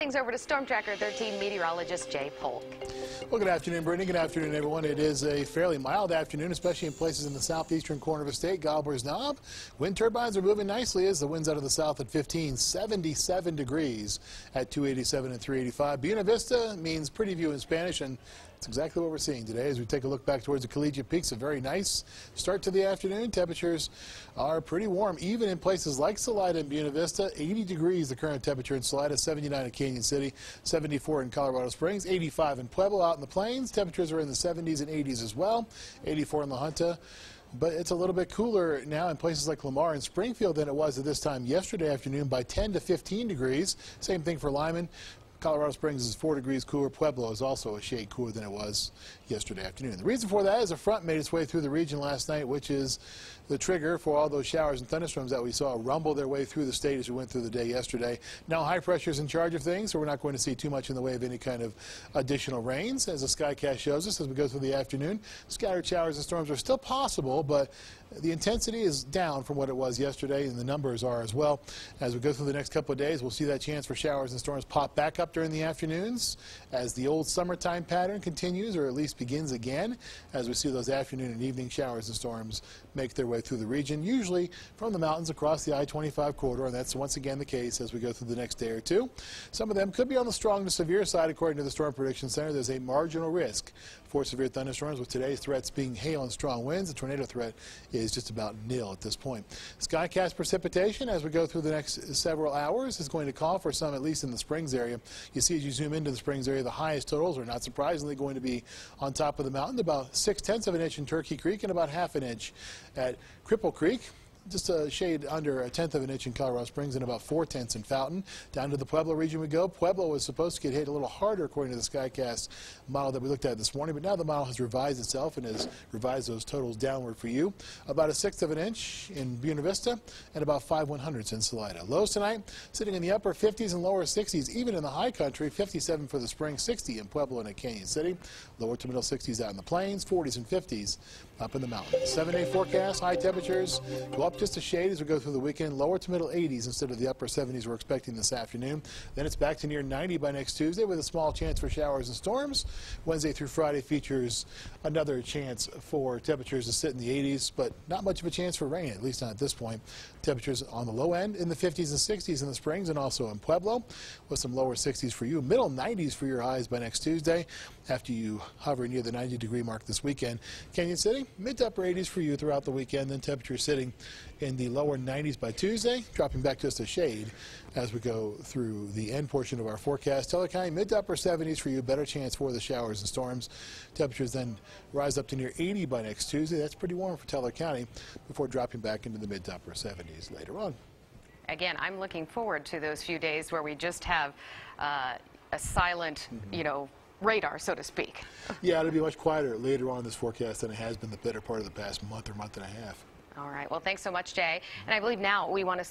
Things over to Storm Tracker 13 meteorologist Jay Polk. Well, good afternoon, Brittany. Good afternoon, everyone. It is a fairly mild afternoon, especially in places in the southeastern corner of the state. Gobbler's Knob. Wind turbines are moving nicely as the winds out of the south at 15, 77 degrees at 287 and 385. Buena Vista means pretty view in Spanish, and that's exactly what we're seeing today as we take a look back towards the Collegiate Peaks. A very nice start to the afternoon. Temperatures are pretty warm, even in places like Salida and Buena Vista. 80 degrees the current temperature in Salida, 79 in Canyon City, 74 in Colorado Springs, 85 in Pueblo. Out in the plains, temperatures are in the 70s and 80s as well, 84 in La Junta. But it's a little bit cooler now in places like Lamar and Springfield than it was at this time yesterday afternoon by 10 to 15 degrees. Same thing for Lyman. Colorado Springs is 4 degrees cooler. Pueblo is also a shade cooler than it was yesterday afternoon. The reason for that is a front made its way through the region last night, which is the trigger for all those showers and thunderstorms that we saw rumble their way through the state as we went through the day yesterday. Now high pressure is in charge of things, so we're not going to see too much in the way of any kind of additional rains. As the Skycast shows us as we go through the afternoon, scattered showers and storms are still possible, but the intensity is down from what it was yesterday, and the numbers are as well. As we go through the next couple of days, we'll see that chance for showers and storms pop back up during the afternoons as the old summertime pattern continues, or at least begins again, as we see those afternoon and evening showers and storms make their way through the region, usually from the mountains across the I-25 corridor, and that's once again the case as we go through the next day or two. Some of them could be on the strong to severe side, according to the Storm Prediction Center. There's a marginal risk for severe thunderstorms, with today's threats being hail and strong winds. The tornado threat is just about nil at this point. Skycast precipitation as we go through the next several hours is going to call for some, at least in the Springs area. You see as you zoom into the Springs area, the highest totals are not surprisingly going to be on top of the mountain, about 6/10 of an inch in Turkey Creek and about half an inch at Cripple Creek. Just a shade under 1/10 of an inch in Colorado Springs and about 4/10 in Fountain. Down to the Pueblo region we go. Pueblo was supposed to get hit a little harder according to the Skycast model that we looked at this morning, but now the model has revised itself and has revised those totals downward for you. About 1/6 of an inch in Buena Vista and about 5/100ths in Salida. Lows tonight sitting in the upper 50s and lower 60s, even in the high country. 57 for the Springs, 60 in Pueblo and at Canyon City. Lower to middle 60s out in the plains, 40s and 50s up in the mountains. 7-day forecast, high temperatures go up just a shade as we go through the weekend. Lower to middle 80s instead of the upper 70s we're expecting this afternoon. Then it's back to near 90 by next Tuesday with a small chance for showers and storms. Wednesday through Friday features another chance for temperatures to sit in the 80s, but not much of a chance for rain, at least not at this point. Temperatures on the low end in the 50s and 60s in the Springs and also in Pueblo, with some lower 60s for you. Middle 90s for your highs by next Tuesday after you hover near the 90-degree mark this weekend. Canyon City, mid to upper 80s for you throughout the weekend, then temperatures sitting in the lower 90s by Tuesday, dropping back just a shade as we go through the end portion of our forecast. Teller County, mid to upper 70s for you, better chance for the showers and storms. Temperatures then rise up to near 80 by next Tuesday. That's pretty warm for Teller County before dropping back into the mid to upper 70s later on. Again, I'm looking forward to those few days where we just have a silent, radar, so to speak. Yeah, it'll be much quieter later on in this forecast than it has been the better part of the past month or month and a half. All right. Well, thanks so much, Jay. And I believe now we want to